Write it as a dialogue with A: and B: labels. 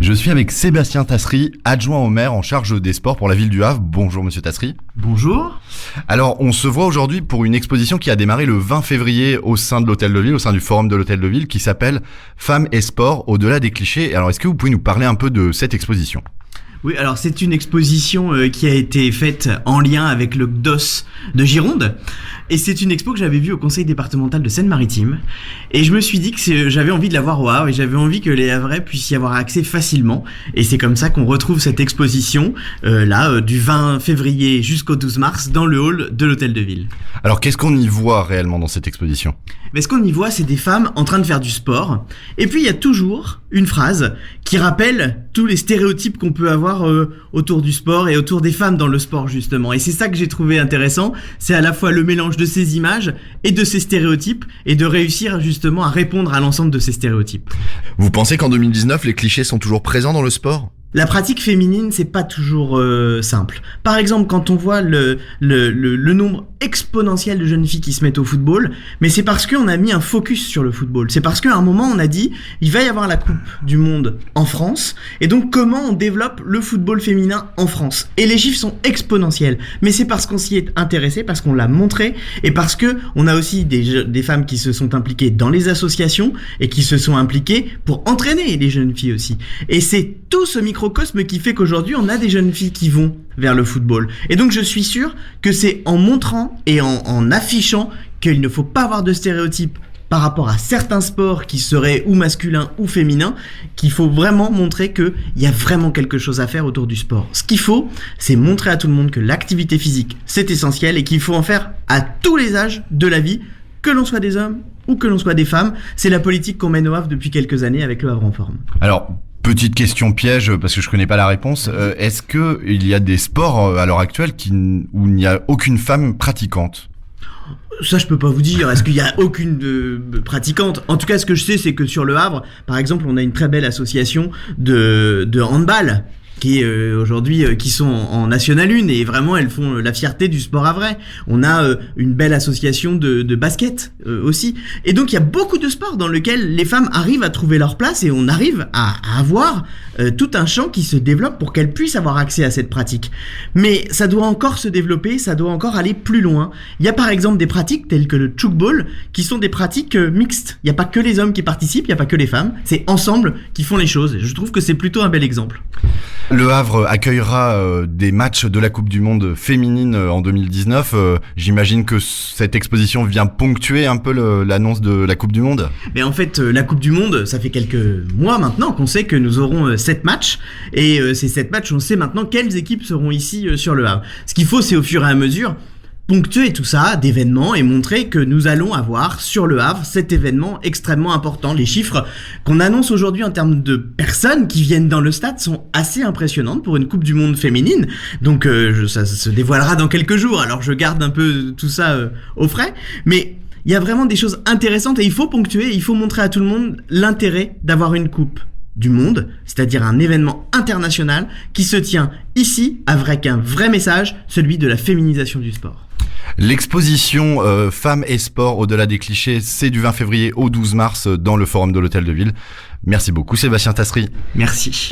A: Je suis avec Sébastien Tassery, adjoint au maire en charge des sports pour la ville du Havre. Bonjour monsieur Tassery.
B: Bonjour.
A: Alors on se voit aujourd'hui pour une exposition qui a démarré le 20 février au sein de l'Hôtel de Ville, au sein du forum de l'Hôtel de Ville, qui s'appelle Femmes et Sport au-delà des clichés. Alors est-ce que vous pouvez nous parler un peu de cette exposition ?
B: Oui, alors c'est une exposition qui a été faite en lien avec le CDOS de Gironde. Et c'est une expo que j'avais vue au conseil départemental de Seine-Maritime. Et je me suis dit que j'avais envie de la voir au Havre et j'avais envie que les Havrais puissent y avoir accès facilement. Et c'est comme ça qu'on retrouve cette exposition, du 20 février jusqu'au 12 mars, dans le hall de l'Hôtel de Ville.
A: Alors qu'est-ce qu'on y voit réellement dans cette exposition ?
B: Mais ce qu'on y voit, c'est des femmes en train de faire du sport. Et puis il y a toujours une phrase qui rappelle tous les stéréotypes qu'on peut avoir autour du sport et autour des femmes dans le sport justement. Et c'est ça que j'ai trouvé intéressant, c'est à la fois le mélange de ces images et de ces stéréotypes et de réussir justement à répondre à l'ensemble de ces stéréotypes.
A: Vous pensez qu'en 2019, les clichés sont toujours présents dans le sport ?
B: La pratique féminine, c'est pas toujours simple. Par exemple, quand on voit le nombre exponentiel de jeunes filles qui se mettent au football, mais c'est parce qu'on a mis un focus sur le football. C'est parce qu'à un moment, on a dit, il va y avoir la Coupe du Monde en France, et donc comment on développe le football féminin en France. Et les chiffres sont exponentiels. Mais c'est parce qu'on s'y est intéressé, parce qu'on l'a montré, et parce que on a aussi des femmes qui se sont impliquées dans les associations, et qui se sont impliquées pour entraîner les jeunes filles aussi. Et c'est tout ce microcosme qui fait qu'aujourd'hui on a des jeunes filles qui vont vers le football. Et donc je suis sûr que c'est en montrant et en affichant qu'il ne faut pas avoir de stéréotypes par rapport à certains sports qui seraient ou masculins ou féminins, qu'il faut vraiment montrer qu'il y a vraiment quelque chose à faire autour du sport. Ce qu'il faut, c'est montrer à tout le monde que l'activité physique c'est essentiel et qu'il faut en faire à tous les âges de la vie, que l'on soit des hommes ou que l'on soit des femmes. C'est la politique qu'on mène au Havre depuis quelques années avec le Havre en forme.
A: Alors, petite question piège, parce que je connais pas la réponse. Est-ce que il y a des sports à l'heure actuelle où il n'y a aucune femme pratiquante ?
B: Ça, je peux pas vous dire. Est-ce qu'il y a aucune pratiquante ? En tout cas, ce que je sais, c'est que sur le Havre, par exemple, on a une très belle association de handball qui est aujourd'hui qui sont en National 1 et vraiment elles font la fierté du sport havrais. On a une belle association de basket aussi. Et donc il y a beaucoup de sports dans lesquels les femmes arrivent à trouver leur place et on arrive à avoir tout un champ qui se développe pour qu'elles puissent avoir accès à cette pratique. Mais ça doit encore se développer, ça doit encore aller plus loin. Il y a par exemple des pratiques telles que le tchoukball qui sont des pratiques mixtes. Il n'y a pas que les hommes qui participent, il n'y a pas que les femmes. C'est ensemble qui font les choses. Je trouve que c'est plutôt un bel exemple.
A: Le Havre accueillera des matchs de la Coupe du Monde féminine en 2019. J'imagine que cette exposition vient ponctuer un peu l'annonce de la Coupe du Monde.
B: Mais en fait, la Coupe du Monde, ça fait quelques mois maintenant qu'on sait que nous aurons 7 matchs. Et ces 7 matchs, on sait maintenant quelles équipes seront ici sur le Havre. Ce qu'il faut, c'est au fur et à mesure ponctuer tout ça d'événements et montrer que nous allons avoir sur le Havre cet événement extrêmement important. Les chiffres qu'on annonce aujourd'hui en termes de personnes qui viennent dans le stade sont assez impressionnantes pour une Coupe du Monde féminine. Donc ça se dévoilera dans quelques jours. Alors je garde un peu tout ça au frais. Mais il y a vraiment des choses intéressantes et il faut ponctuer, il faut montrer à tout le monde l'intérêt d'avoir une Coupe du Monde, c'est-à-dire un événement international qui se tient ici avec un vrai message, celui de la féminisation du sport.
A: L'exposition Femmes et Sport au-delà des clichés, c'est du 20 février au 12 mars dans le forum de l'Hôtel de Ville. Merci beaucoup Sébastien Tassery.
B: Merci.